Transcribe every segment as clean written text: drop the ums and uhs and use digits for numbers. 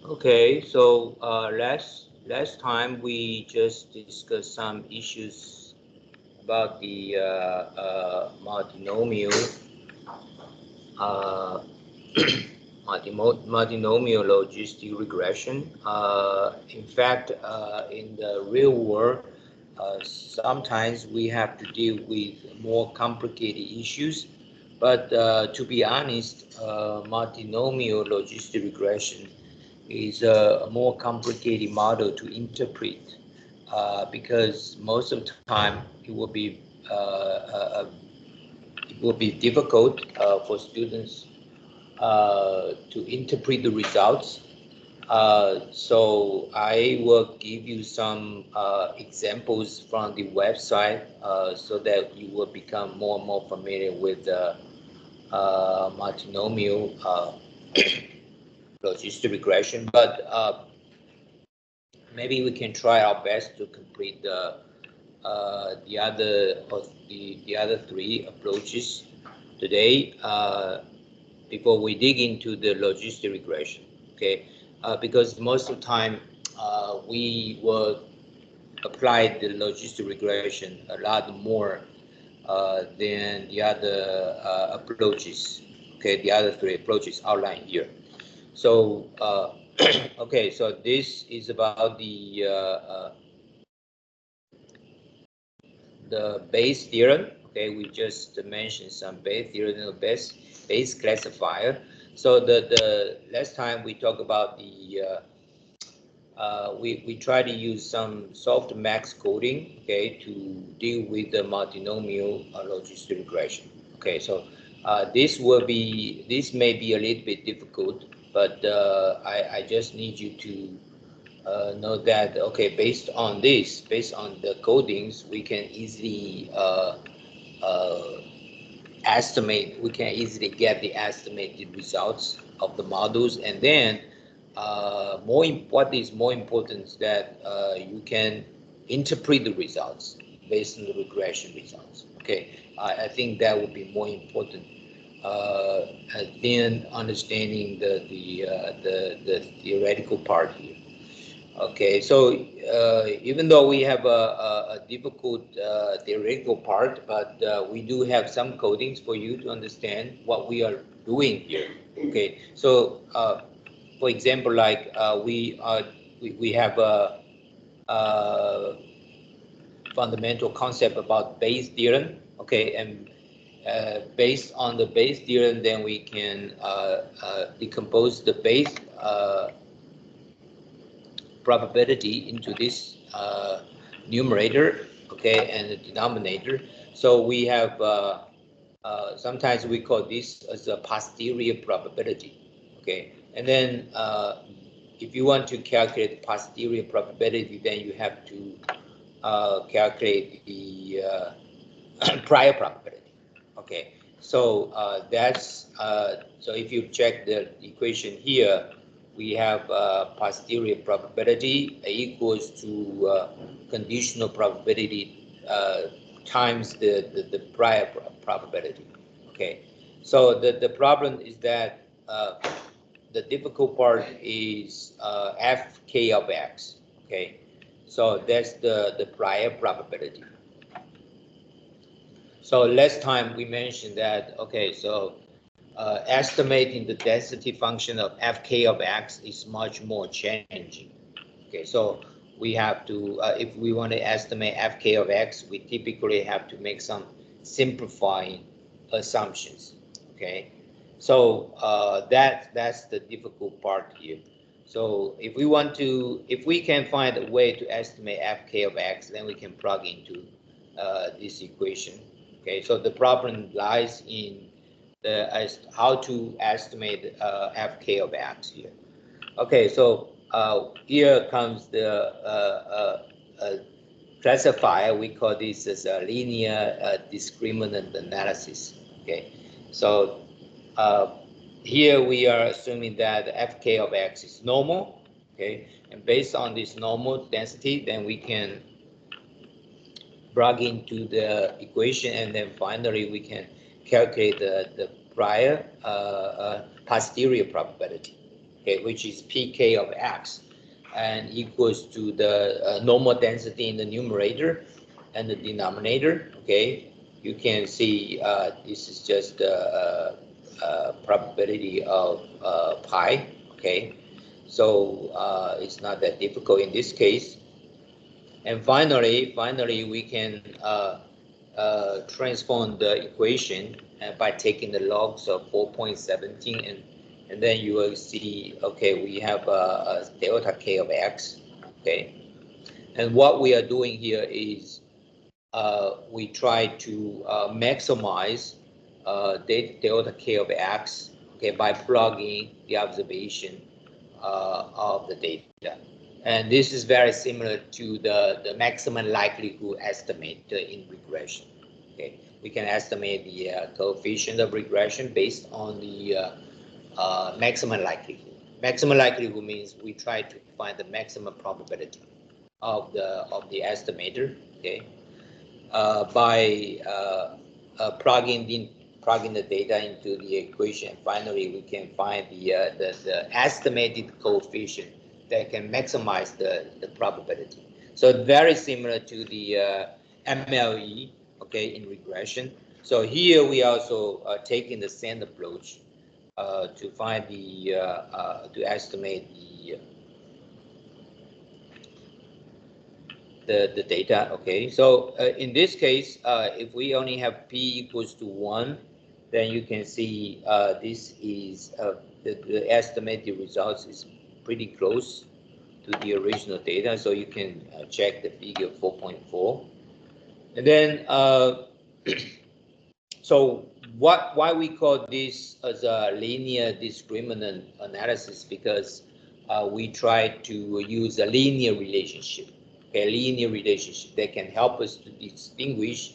Okay, so last time we just discussed some issues about the multinomial uh, multinomial logistic regression. In fact, in the real world, sometimes we have to deal with more complicated issues. But to be honest, multinomial logistic regression is a more complicated model to interpret because most of the time it will be difficult for students to interpret the results. So I will give you some examples from the website so that you will become more and more familiar with the multinomial logistic regression. But maybe we can try our best to complete the other three approaches today before we dig into the logistic regression. Okay, because most of the time we will apply the logistic regression a lot more than the other approaches. Okay, the other three approaches outlined here. So okay, so this is about the Bayes theorem. Okay, we just mentioned some Bayes theorem, Bayes classifier. So the last time we talked about we try to use some softmax coding, okay, to deal with the multinomial logistic regression. Okay, so this may be a little bit difficult, but I just need you to know that, okay, based on the codings, we can easily uh, we can easily get the estimated results of the models. And then what is more important is that you can interpret the results based on the regression results. Okay, I think that would be more important than understanding the theoretical part here. Okay, so even though we have a difficult theoretical part, but we do have some codings for you to understand what we are doing here. Okay, so for example, like we have a fundamental concept about Bayes theorem. Okay, and based on the Bayes theorem, then we can decompose the Bayes probability into this numerator, okay, and the denominator. So we have sometimes we call this as a posterior probability, okay. And then if you want to calculate the posterior probability, then you have to calculate the prior probability, okay. So so if you check the equation here, we have posterior probability equals to conditional probability times the prior probability. Okay, so the problem is that the difficult part is fk of x. Okay, so that's the prior probability. So last time we mentioned that, okay, so estimating the density function of fk of x is much more challenging. Okay, so we have to, if we want to estimate fk of x, we typically have to make some simplifying assumptions. Okay, so that's the difficult part here. So if we can find a way to estimate fk of x, then we can plug into this equation. Okay, so the problem lies in how to estimate fk of x here. Okay, so here comes the classifier. We call this as a linear discriminant analysis. Okay, so here we are assuming that fk of x is normal. Okay, and based on this normal density, then we can plug into the equation, and then finally we can calculate the prior posterior probability. okay, which is pk of x, and equals to the normal density in the numerator and the denominator. Okay, you can see this is just the probability of pi. Okay, so it's not that difficult in this case. And finally, we can transform the equation by taking the logs of 4.17, and then you will see, okay, we have a delta k of x. Okay, and what we are doing here is we try to maximize delta k of x, okay, by plugging the observation of the data. And this is very similar to the maximum likelihood estimate in regression. Okay, we can estimate the coefficient of regression based on the maximum likelihood. Maximum likelihood means we try to find the maximum probability of the estimator. Okay, by plugging the data into the equation. Finally, we can find the estimated coefficient that can maximize the probability. So very similar to the MLE, okay, in regression. So here we also taking the same approach to find the to estimate the data. Okay, so in this case, if we only have p equals to 1, then you can see this is the estimated results is pretty close to the original data, so you can check the figure 4.4. And then so why we call this as a linear discriminant analysis, because we try to use a linear relationship, okay, linear relationship that can help us to distinguish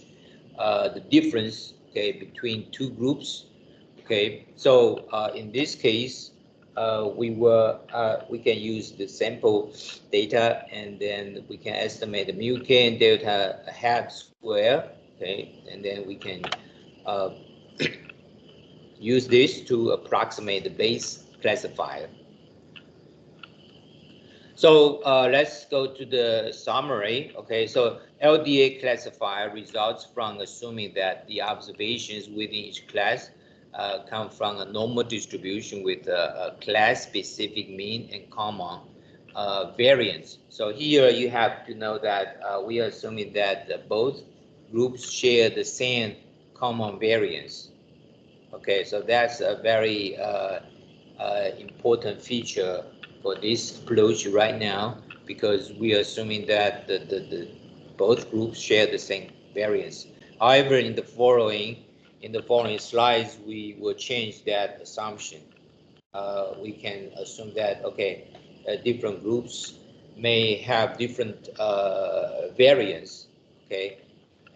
the difference, okay, between two groups. Okay, so in this case, we can use the sample data, and then we can estimate the mu k and delta hat square. Okay, and then we can use this to approximate the Bayes classifier. So let's go to the summary. Okay, so LDA classifier results from assuming that the observations within each class come from a normal distribution with a class-specific mean and common variance. So here you have to know that we are assuming that both groups share the same common variance. Okay, so that's a very important feature for this approach right now, because we are assuming that the both groups share the same variance. However, in the following slides, we will change that assumption. We can assume that, okay, different groups may have different variance. Okay,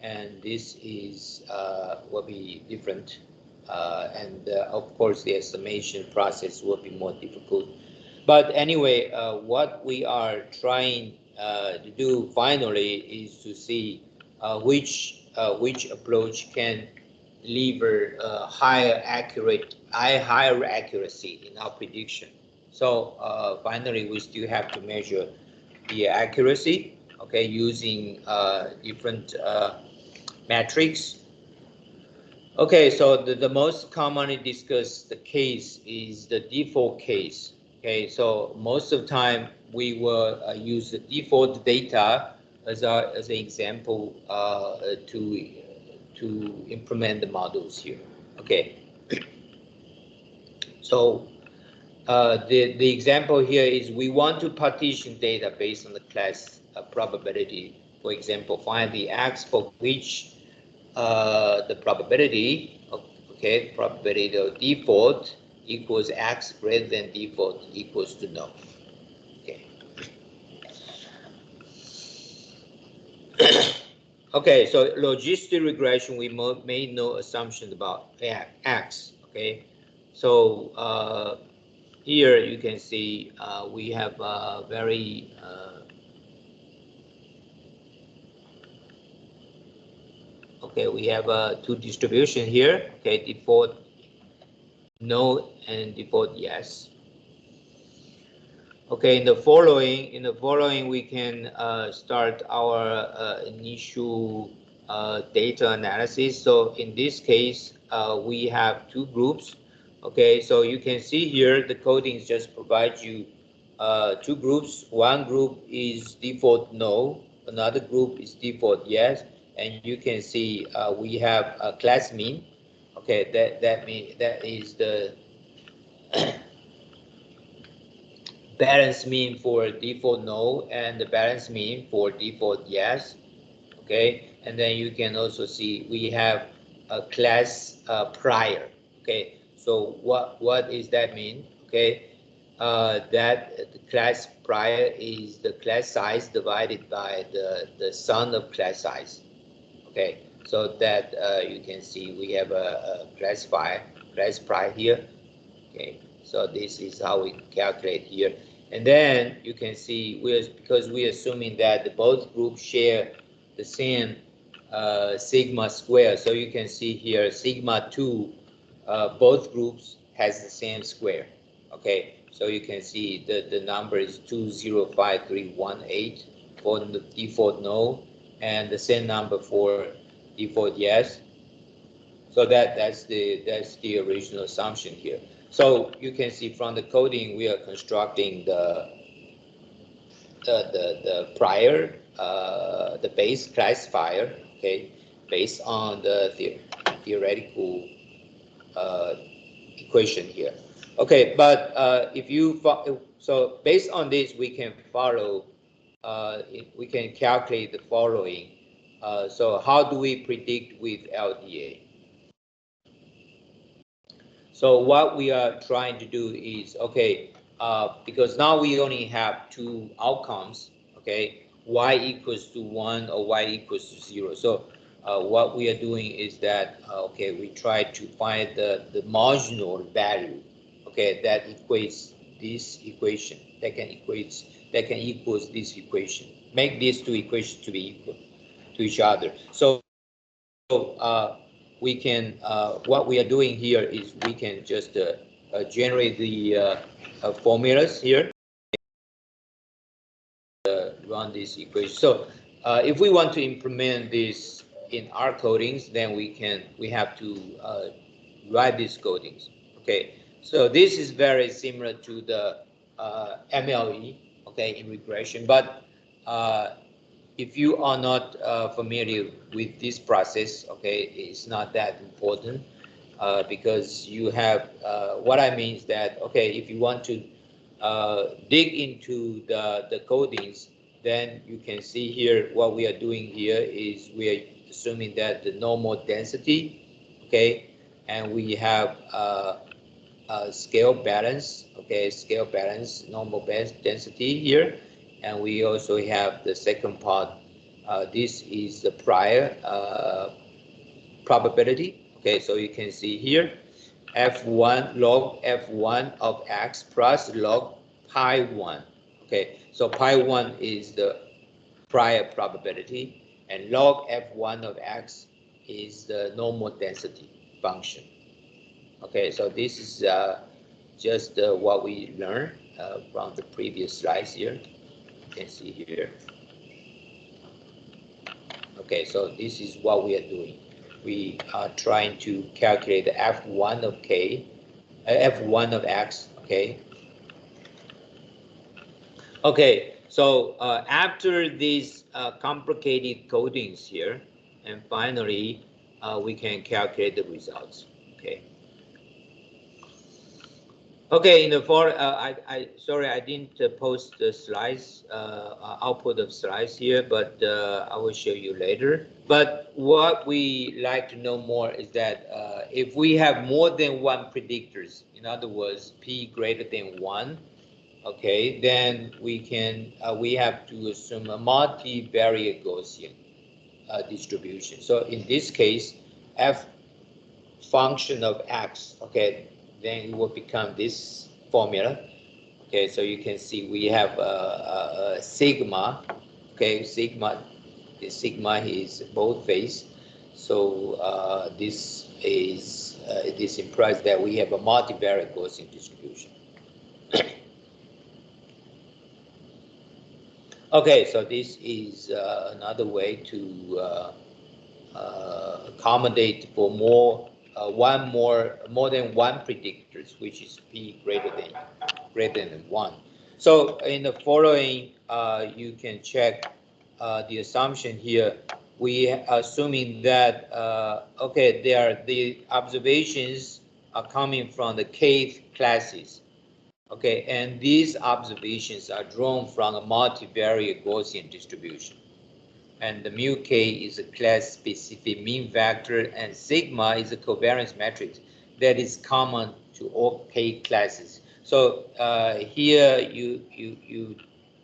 and this is will be different, and of course the estimation process will be more difficult. But anyway, what we are trying to do finally is to see which approach can deliver higher accuracy in our prediction. So finally, we still have to measure the accuracy, okay, using different metrics. Okay, so the most commonly discussed case is the default case. Okay, so most of the time we will use the default data as an example to implement the models here. Okay, so the example here is we want to partition data based on the class probability. For example, find the x for which the probability of, okay, probability of default equals x greater than default equals to no. Okay. Okay, so logistic regression, we made no assumptions about x. Okay, so here you can see we have a very okay, we have two distribution here. Okay, default no and default yes. Okay, in the following, we can start our initial data analysis. So in this case, we have two groups. Okay, so you can see here the codings just provide you two groups. One group is default no, another group is default yes, and you can see we have a class mean. Okay, that is the balance mean for default no and the balance mean for default yes. Okay, and then you can also see we have a class prior. Okay, so what is that mean? Okay, that the class prior is the class size divided by the sum of class size. Okay, so that you can see we have a class prior here. Okay, so this is how we calculate here. And then you can see because we're assuming that the both groups share the same sigma square. So you can see here sigma 2, both groups has the same square. Okay, so you can see the number is 205318 for the default no, and the same number for default yes. So that's the original assumption here. So you can see from the coding we are constructing the prior the base classifier, okay, based on the theoretical equation here. Okay, but if you so based on this we can follow we can calculate the following. So how do we predict with LDA? So what we are trying to do is, okay, because now we only have two outcomes, okay, y equals to 1 or y equals to 0. So what we are doing is that, okay, we try to find the marginal value, okay, that equates this equation, that can equals this equation. Make these two equations to be equal to each other. So we can, what we are doing here is we can just generate the formulas here, run this equation. So if we want to implement this in our codings, then we have to write these codings. Okay, so this is very similar to the MLE, okay, in regression, but if you are not familiar with this process, okay, it's not that important because you have, what I mean is that, okay, if you want to dig into the codings, then you can see here what we are doing here is we are assuming that the normal density, okay, and we have scale balance, okay, scale balance, normal density here, and we also have the second part. This is the prior probability. Okay, so you can see here, f1 log f1 of x plus log pi 1. Okay, so pi 1 is the prior probability, and log f1 of x is the normal density function. Okay, so this is just what we learned from the previous slides here. You can see here. Okay, so this is what we are doing. We are trying to calculate the f1 of k, f1 of x. Okay. Okay, so after these complicated codings here, and finally we can calculate the results. Okay. Okay, in the sorry, I didn't post the slides, output of slides here, but I will show you later. But what we like to know more is that if we have more than one predictors, in other words, p greater than 1, okay, then we have to assume a multivariate Gaussian distribution. So in this case, f function of x, okay, then it will become this formula. Okay, so you can see we have a sigma. Okay, sigma, the sigma is both phase. So this implies that we have a multivariate Gaussian distribution. Okay, so this is another way to accommodate for more than one predictors, which is p greater than one. So in the following, you can check the assumption here. We assuming that okay, the observations are coming from the kth classes. Okay, and these observations are drawn from a multivariate Gaussian distribution. And the mu k is a class-specific mean vector, and sigma is a covariance matrix that is common to all k classes. So here you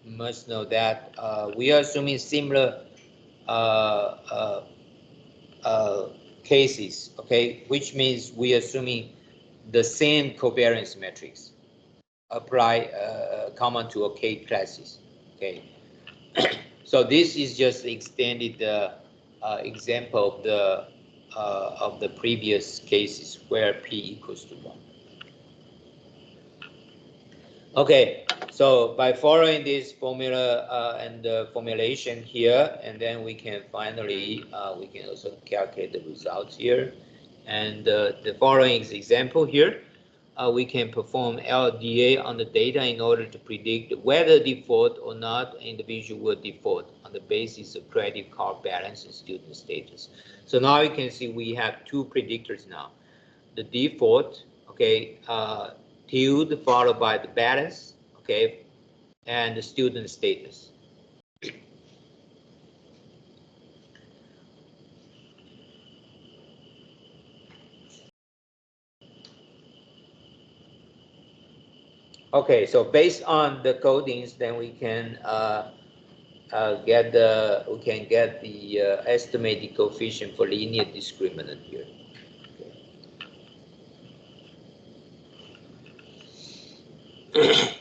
must know that we are assuming similar uh, uh, uh, cases, okay, which means we are assuming the same covariance matrix apply common to all k classes, okay. So this is just extended example of the previous cases where p equals to 1. Okay, so by following this formula and the formulation here, and then we can finally we can also calculate the results here. And the following is example here. We can perform LDA on the data in order to predict whether default or not an individual will default on the basis of credit card balance and student status. So now you can see we have two predictors now. The default, okay, tilde followed by the balance, okay, and the student status. Okay, so based on the codings, then we can get the estimated coefficient for linear discriminant here. Okay.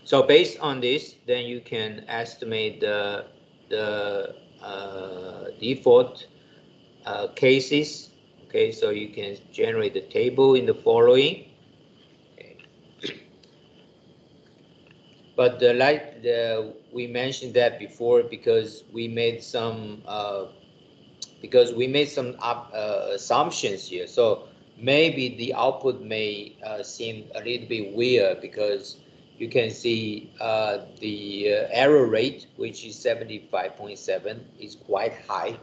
So based on this, then you can estimate the default cases. Okay, so you can generate the table in the following. Okay. But we mentioned that before because we made some assumptions here. So maybe the output may seem a little bit weird because you can see the error rate, which is 75.7, is quite high,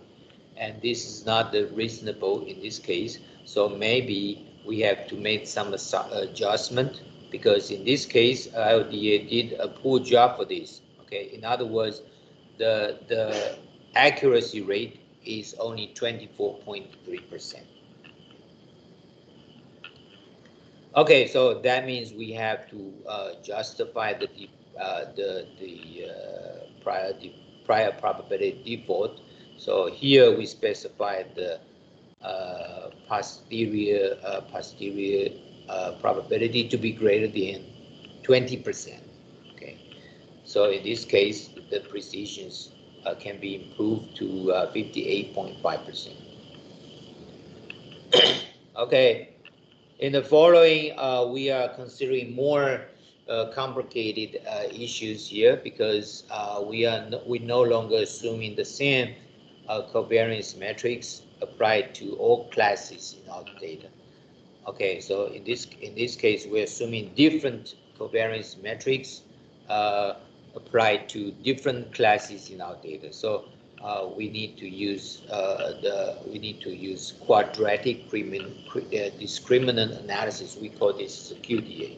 and this is not reasonable in this case. So maybe we have to make some adjustment because in this case, LDA did a poor job for this. Okay, in other words, the accuracy rate is only 24.3%. Okay, so that means we have to justify the prior probability default. So here we specify the posterior probability to be greater than 20%. Okay, so in this case, the precisions can be improved to 58.5%. Okay. In the following, we are considering more complicated issues here because we no longer assuming the same covariance metrics applied to all classes in our data. Okay, so in this case, we're assuming different covariance metrics applied to different classes in our data. So we need to use quadratic discriminant analysis. We call this QDA.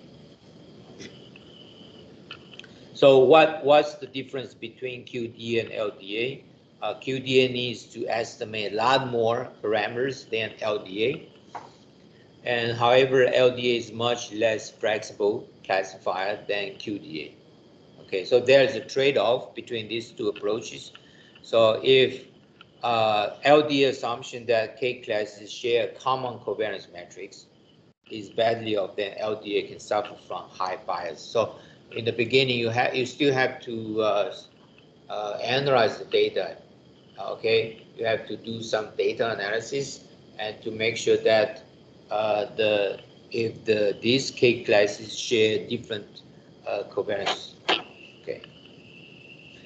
So what's the difference between QDA and LDA? QDA needs to estimate a lot more parameters than LDA. And however, LDA is much less flexible classifier than QDA. Okay, so there's a trade-off between these two approaches. So if LDA assumption that K classes share common covariance matrix is badly off, then LDA can suffer from high bias. So in the beginning, you still have to analyze the data. Okay, you have to do some data analysis and to make sure that these K classes share different covariance. Okay,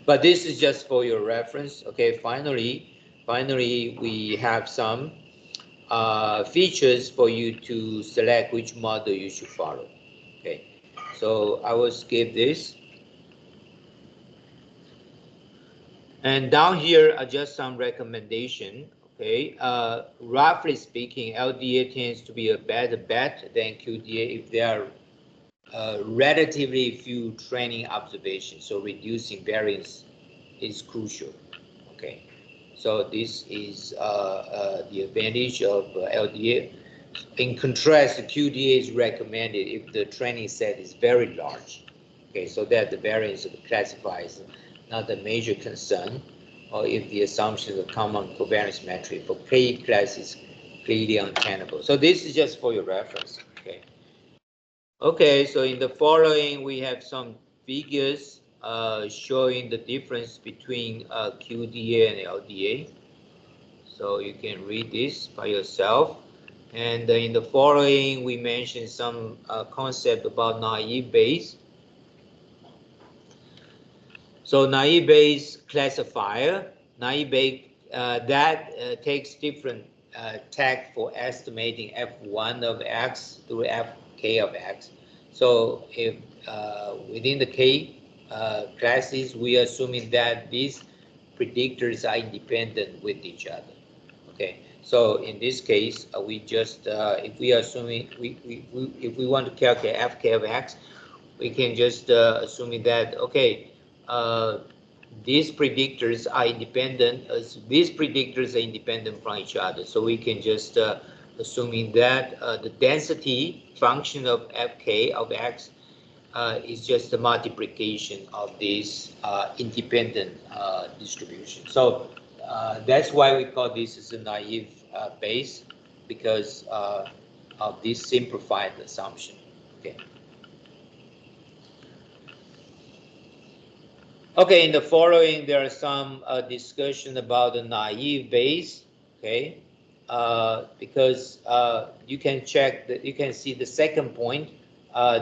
but this is just for your reference. Okay, finally we have some features for you to select which model you should follow. Okay, so I will skip this. And down here are just some recommendation. Okay, roughly speaking, LDA tends to be a better bet than QDA if there are relatively few training observations. So reducing variance is crucial. Okay, so this is the advantage of LDA. In contrast, QDA is recommended if the training set is very large. Okay, so that the variance of the classifier is not a major concern, or if the assumption of common covariance metric for K class is clearly untenable. So this is just for your reference. Okay. Okay, so in the following we have some figures showing the difference between QDA and LDA. So you can read this by yourself. And in the following, we mentioned some concept about naive Bayes. So naive Bayes classifier, naive Bayes that takes different tag for estimating f1 of x through fk of x. So if within the k classes, we are assuming that these predictors are independent with each other. Okay, so in this case, we just if we are assuming if we want to calculate fk of x, we can just assuming that okay, these predictors are independent. These predictors are independent from each other, so we can just assuming that the density function of fk of x is just the multiplication of these independent distribution. So that's why we call this as a naive Bayes, because of this simplified assumption. Okay. Okay, in the following, there are some discussion about the naive Bayes. Okay, because you can check that you can see the second point.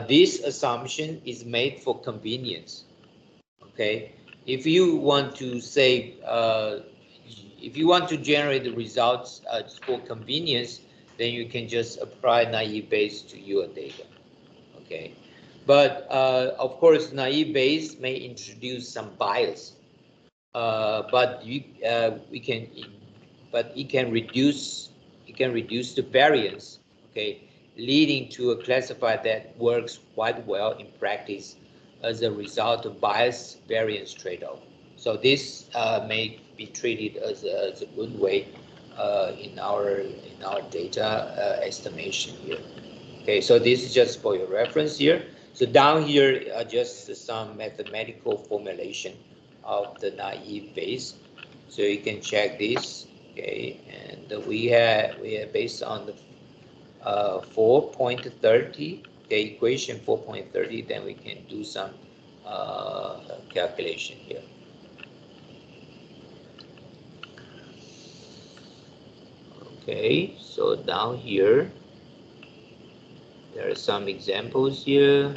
This assumption is made for convenience. Okay, if you want to say if you want to generate the results for convenience, then you can just apply naive Bayes to your data. Okay, but of course, naive Bayes may introduce some bias, but it can reduce the variance. Okay, leading to a classifier that works quite well in practice as a result of bias variance trade-off. So this may be treated as a good way in our data estimation here. Okay, so this is just for your reference here. So down here are just some mathematical formulation of the naive Bayes. So you can check this. Okay, and we have based on the 4.30, the equation 4.30, then we can do some calculation here. Okay, so down here, there are some examples here.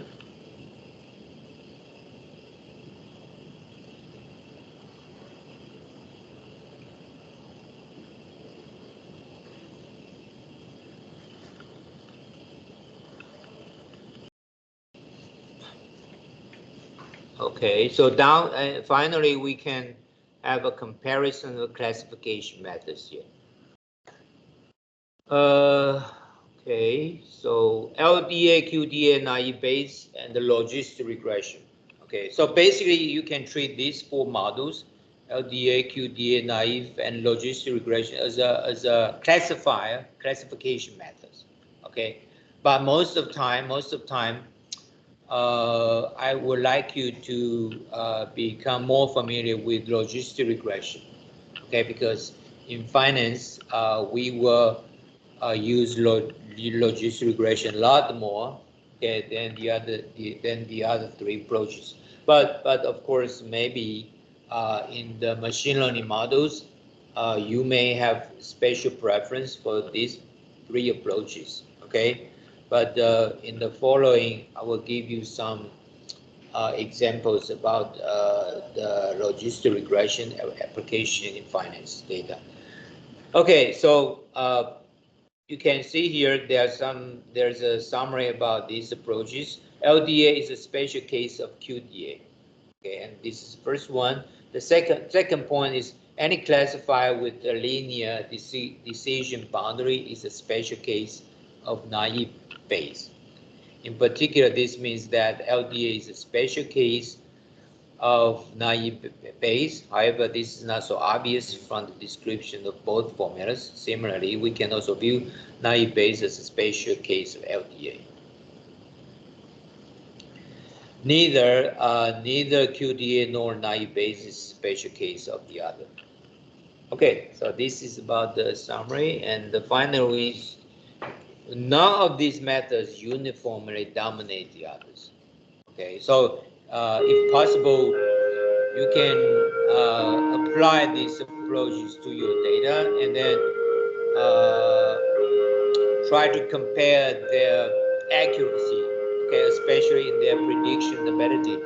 Okay, so down and finally we can have a comparison of classification methods here. Okay, so LDA, QDA, naive Bayes, and the logistic regression. Okay, so basically you can treat these four models, LDA, QDA, naive, and logistic regression as a classification methods. Okay, but most of time, I would like you to become more familiar with logistic regression. Okay, because in finance we will use logistic regression a lot more, okay, than the other three approaches. But of course, maybe in the machine learning models, you may have special preference for these three approaches, okay? But in the following, I will give you some examples about the logistic regression application in finance data. Okay, so you can see here there's a summary about these approaches. LDA is a special case of QDA. Okay, and this is the first one. The second point is any classifier with a linear decision boundary is a special case of naive Bayes. In particular, this means that LDA is a special case of naive Bayes. However, this is not so obvious from the description of both formulas. Similarly, we can also view naive Bayes as a special case of LDA. Neither QDA nor naive Bayes is a special case of the other. Okay, so this is about the summary, and the final is none of these methods uniformly dominate the others. Okay, so if possible, you can apply these approaches to your data and then try to compare their accuracy, okay, especially in their prediction ability.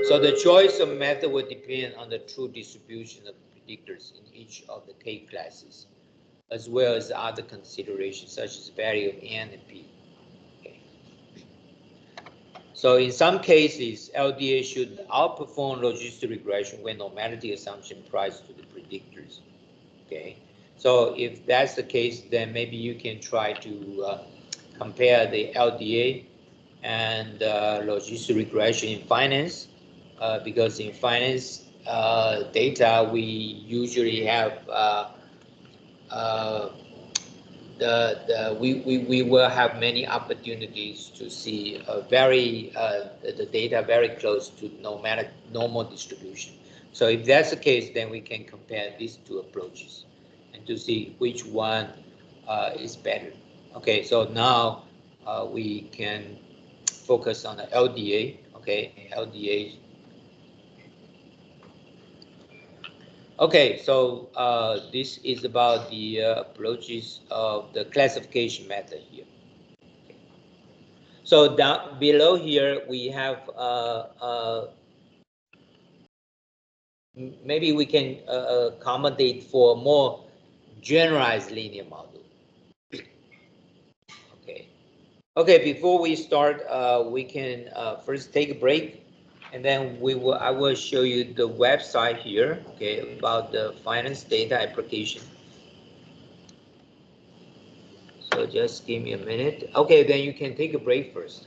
So the choice of method will depend on the true distribution of predictors in each of the K classes, as well as other considerations such as value of N and P. Okay. So in some cases, LDA should outperform logistic regression when normality assumption applies to the predictors. Okay. So if that's the case, then maybe you can try to compare the LDA and logistic regression in finance. Because in finance data, we usually have we will have many opportunities to see the data very close to normal distribution. So if that's the case, then we can compare these two approaches and to see which one is better. Okay, so now we can focus on the LDA. Okay, LDA. Okay, so this is about the approaches of the classification method here. Okay. So down below here we have maybe we can accommodate for more generalized linear model. Okay. Okay, before we start, we can first take a break. And then I will show you the website here, okay, about the finance data application. So just give me a minute. Okay, then you can take a break first.